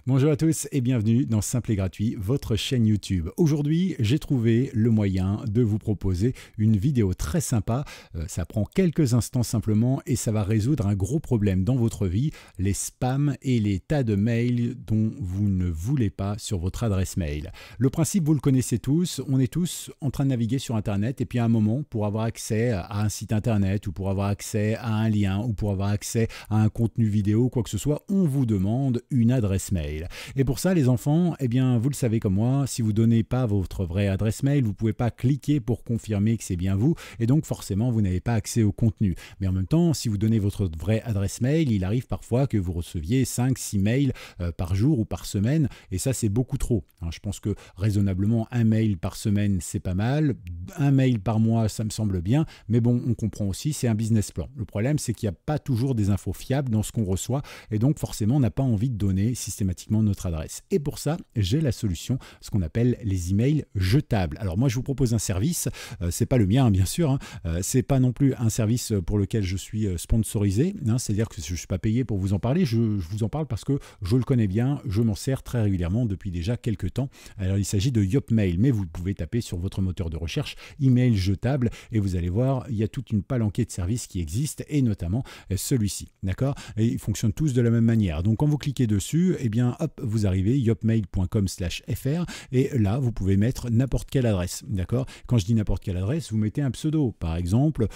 Bonjour à tous et bienvenue dans Simple et Gratuit, votre chaîne YouTube. Aujourd'hui, j'ai trouvé le moyen de vous proposer une vidéo très sympa. Ça prend quelques instants simplement et ça va résoudre un gros problème dans votre vie, les spams et les tas de mails dont vous ne voulez pas sur votre adresse mail. Le principe, vous le connaissez tous, on est tous en train de naviguer sur Internet et puis à un moment, pour avoir accès à un site Internet ou pour avoir accès à un lien ou pour avoir accès à un contenu vidéo, quoi que ce soit, on vous demande une adresse mail. Et pour ça, les enfants, eh bien, vous le savez comme moi, si vous ne donnez pas votre vraie adresse mail, vous ne pouvez pas cliquer pour confirmer que c'est bien vous, et donc forcément, vous n'avez pas accès au contenu. Mais en même temps, si vous donnez votre vraie adresse mail, il arrive parfois que vous receviez 5-6 mails par jour ou par semaine, et ça, c'est beaucoup trop. Alors, je pense que raisonnablement, un mail par semaine, c'est pas mal. Un mail par mois, ça me semble bien, mais bon, on comprend aussi, c'est un business plan. Le problème, c'est qu'il n'y a pas toujours des infos fiables dans ce qu'on reçoit, et donc forcément, on n'a pas envie de donner systématiquement notre adresse. Et pour ça, j'ai la solution, ce qu'on appelle les emails jetables. Alors moi, je vous propose un service, c'est pas le mien, hein, bien sûr, hein, c'est pas non plus un service pour lequel je suis sponsorisé, hein, c'est-à-dire que je suis pas payé pour vous en parler, je vous en parle parce que je le connais bien, je m'en sers très régulièrement depuis déjà quelques temps. Alors il s'agit de Yopmail, mais vous pouvez taper sur votre moteur de recherche email jetable et vous allez voir, il y a toute une palanquée de services qui existent et notamment celui-ci, d'accord? Et ils fonctionnent tous de la même manière. Donc quand vous cliquez dessus, eh bien hop, vous arrivez yopmail.com/fr et là vous pouvez mettre n'importe quelle adresse, d'accord? Quand je dis n'importe quelle adresse, vous mettez un pseudo, par exemple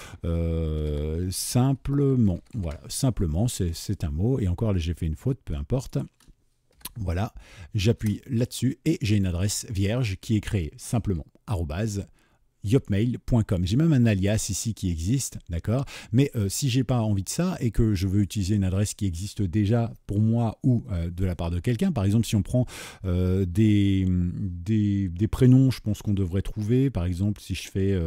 simplement, voilà, simplement c'est un mot et encore là j'ai fait une faute, peu importe. Voilà, j'appuie là-dessus et j'ai une adresse vierge qui est créée simplement @yopmail.com. J'ai même un alias ici qui existe, d'accord? Mais si j'ai pas envie de ça et que je veux utiliser une adresse qui existe déjà pour moi ou de la part de quelqu'un, par exemple si on prend des prénoms, je pense qu'on devrait trouver, par exemple si je fais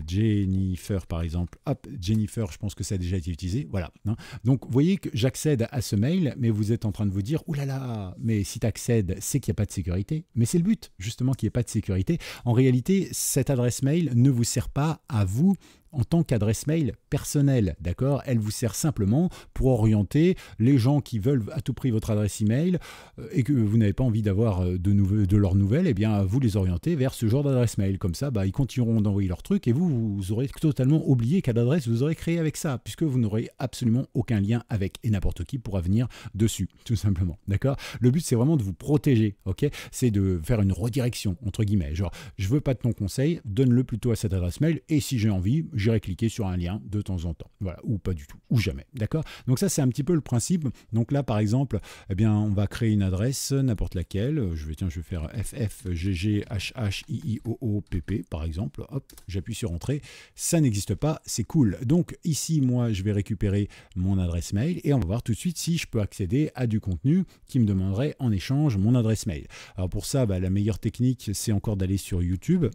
Jennifer par exemple, hop, Jennifer, je pense que ça a déjà été utilisé, voilà. Hein. Donc vous voyez que j'accède à ce mail, mais vous êtes en train de vous dire, oulala, mais si tu accèdes, c'est qu'il n'y a pas de sécurité. Mais c'est le but, justement, qu'il n'y ait pas de sécurité. En réalité, cette adresse mail ne vous sert pas à vous en tant qu'adresse mail personnelle, d'accord? Elle vous sert simplement pour orienter les gens qui veulent à tout prix votre adresse email et que vous n'avez pas envie d'avoir de leurs nouvelles, eh bien vous les orientez vers ce genre d'adresse mail. Comme ça, ils continueront d'envoyer leurs trucs et vous aurez totalement oublié quelle adresse vous aurez créée avec ça, puisque vous n'aurez absolument aucun lien avec et n'importe qui pourra venir dessus, tout simplement, d'accord? Le but, c'est vraiment de vous protéger, ok? C'est de faire une redirection, entre guillemets, genre, je veux pas de ton conseil, donne-le plutôt à cette adresse mail et si j'ai envie, j'irai cliquer sur un lien de temps en temps. Voilà, ou pas du tout, ou jamais. D'accord? Donc ça, c'est un petit peu le principe. Donc là, par exemple, eh bien, on va créer une adresse, n'importe laquelle. Je vais faire ffggghhioopp, par exemple. Hop, j'appuie sur Entrée. Ça n'existe pas, c'est cool. Donc ici, moi, je vais récupérer mon adresse mail et on va voir tout de suite si je peux accéder à du contenu qui me demanderait en échange mon adresse mail. Alors pour ça, la meilleure technique, c'est encore d'aller sur YouTube.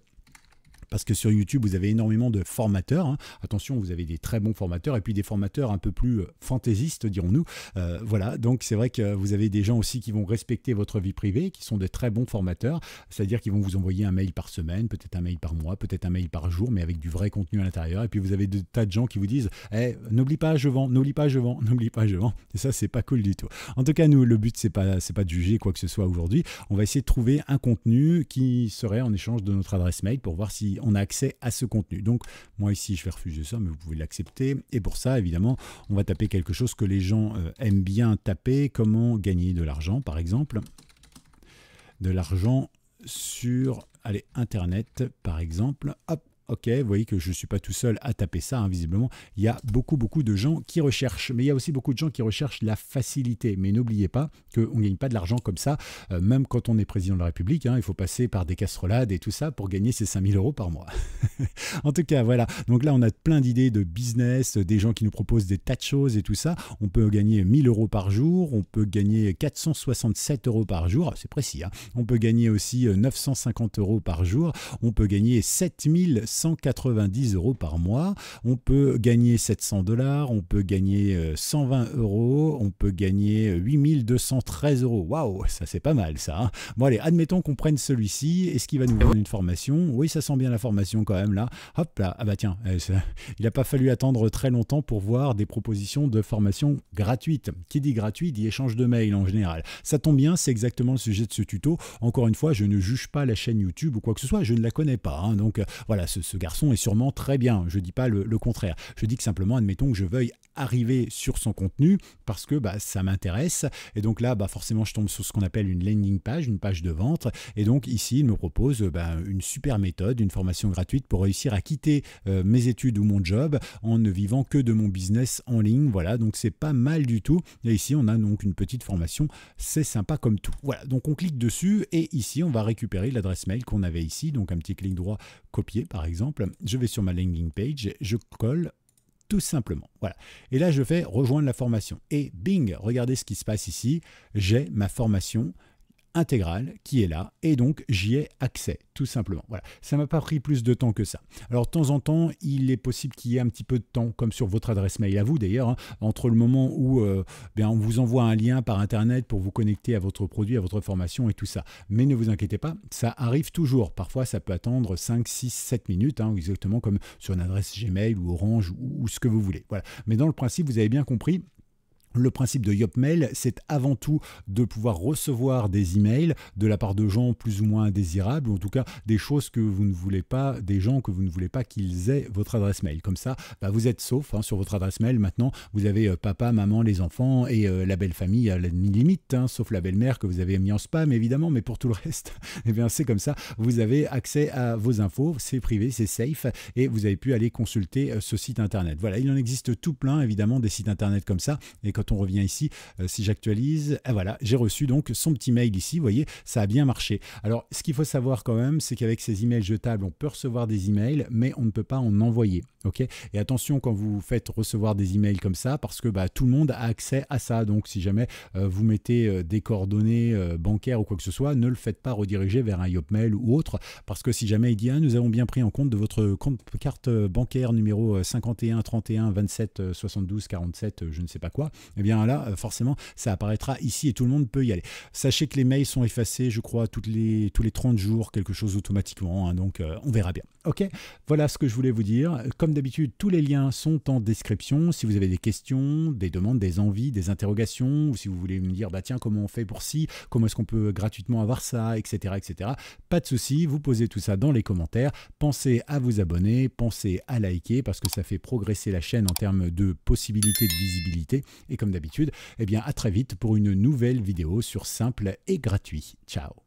Parce que sur YouTube, vous avez énormément de formateurs. Hein. Attention, vous avez des très bons formateurs et puis des formateurs un peu plus fantaisistes, dirons-nous. Voilà, donc c'est vrai que vous avez des gens aussi qui vont respecter votre vie privée, qui sont des très bons formateurs. C'est-à-dire qu'ils vont vous envoyer un mail par semaine, peut-être un mail par mois, peut-être un mail par jour, mais avec du vrai contenu à l'intérieur. Et puis vous avez des tas de gens qui vous disent n'oublie pas, je vends, n'oublie pas, je vends, n'oublie pas, je vends. Et ça, c'est pas cool du tout. En tout cas, nous, le but, c'est pas de juger quoi que ce soit aujourd'hui. On va essayer de trouver un contenu qui serait en échange de notre adresse mail pour voir si on a accès à ce contenu. Donc moi ici je vais refuser ça, mais vous pouvez l'accepter et pour ça évidemment on va taper quelque chose que les gens aiment bien taper. Comment gagner de l'argent, par exemple, de l'argent sur internet, par exemple. Hop, ok, vous voyez que je ne suis pas tout seul à taper ça, hein, visiblement. Il y a beaucoup de gens qui recherchent, mais il y a aussi beaucoup de gens qui recherchent la facilité. Mais n'oubliez pas qu'on ne gagne pas de l'argent comme ça, même quand on est président de la République, hein, il faut passer par des casserolades et tout ça pour gagner ces 5000 € par mois. En tout cas, voilà. Donc là, on a plein d'idées de business, des gens qui nous proposent des tas de choses et tout ça. On peut gagner 1000 € par jour, on peut gagner 467 € par jour, c'est précis, hein. On peut gagner aussi 950 € par jour, on peut gagner 7100 190 € par mois. On peut gagner 700 $, on peut gagner 120 €, on peut gagner 8213 €. Waouh, ça c'est pas mal ça, hein. Bon allez, admettons qu'on prenne celui-ci. Est-ce qu'il va nous vendre une formation? Oui, ça sent bien la formation quand même là. Hop là, ah bah tiens, il n'a pas fallu attendre très longtemps pour voir des propositions de formation gratuites. Qui dit gratuit dit échange de mails en général. Ça tombe bien, c'est exactement le sujet de ce tuto. Encore une fois, je ne juge pas la chaîne YouTube ou quoi que ce soit, je ne la connais pas, hein. Donc voilà, ce garçon est sûrement très bien. Je ne dis pas le contraire. Je dis que simplement, admettons que je veuille arriver sur son contenu parce que ça m'intéresse. Et donc là, forcément, je tombe sur ce qu'on appelle une landing page, une page de vente. Et donc ici, il me propose une super méthode, une formation gratuite pour réussir à quitter mes études ou mon job en ne vivant que de mon business en ligne. Voilà, donc c'est pas mal du tout. Et ici, on a donc une petite formation. C'est sympa comme tout. Voilà, donc on clique dessus et ici, on va récupérer l'adresse mail qu'on avait ici. Donc un petit clic droit, copier par exemple. Je vais sur ma landing page, je colle tout simplement. Voilà. Et là, je fais rejoindre la formation. Et bing, regardez ce qui se passe ici. J'ai ma formation intégrale qui est là et donc j'y ai accès tout simplement. Voilà, ça m'a pas pris plus de temps que ça. Alors de temps en temps il est possible qu'il y ait un petit peu de temps, comme sur votre adresse mail à vous d'ailleurs, hein, entre le moment où on vous envoie un lien par internet pour vous connecter à votre produit, à votre formation et tout ça. Mais ne vous inquiétez pas, ça arrive toujours. Parfois ça peut attendre 5, 6, 7 minutes, hein, exactement comme sur une adresse Gmail ou Orange ou ce que vous voulez. Voilà. Mais dans le principe, vous avez bien compris. Le principe de Yopmail, c'est avant tout de pouvoir recevoir des emails de la part de gens plus ou moins indésirables, ou en tout cas des choses que vous ne voulez pas, des gens que vous ne voulez pas qu'ils aient votre adresse mail. Comme ça, vous êtes sauf, hein, sur votre adresse mail. Maintenant, vous avez papa, maman, les enfants et la belle famille à la limite, hein, sauf la belle-mère que vous avez mis en spam évidemment, mais pour tout le reste, eh bien c'est comme ça. Vous avez accès à vos infos, c'est privé, c'est safe, et vous avez pu aller consulter ce site internet. Voilà, il en existe tout plein évidemment des sites internet comme ça. Et quand on revient ici, si j'actualise, voilà, j'ai reçu donc son petit mail ici, vous voyez, ça a bien marché. Alors, ce qu'il faut savoir quand même, c'est qu'avec ces emails jetables, on peut recevoir des emails, mais on ne peut pas en envoyer. Ok, et attention quand vous faites recevoir des emails comme ça, parce que tout le monde a accès à ça. Donc, si jamais vous mettez des coordonnées bancaires ou quoi que ce soit, ne le faites pas rediriger vers un Yopmail ou autre, parce que si jamais il dit nous avons bien pris en compte de votre compte carte bancaire numéro 51 31 27 72 47, je ne sais pas quoi, eh bien là, forcément, ça apparaîtra ici et tout le monde peut y aller. Sachez que les mails sont effacés, je crois, tous les 30 jours, quelque chose automatiquement, hein, donc on verra bien. Ok, voilà ce que je voulais vous dire. Comme d'habitude, tous les liens sont en description. Si vous avez des questions, des demandes, des envies, des interrogations, ou si vous voulez me dire, tiens, comment on fait pour ci, comment est-ce qu'on peut gratuitement avoir ça, etc., etc., pas de souci, vous posez tout ça dans les commentaires. Pensez à vous abonner, pensez à liker, parce que ça fait progresser la chaîne en termes de possibilités de visibilité. Et comme d'habitude, eh bien, à très vite pour une nouvelle vidéo sur simple et gratuit. Ciao.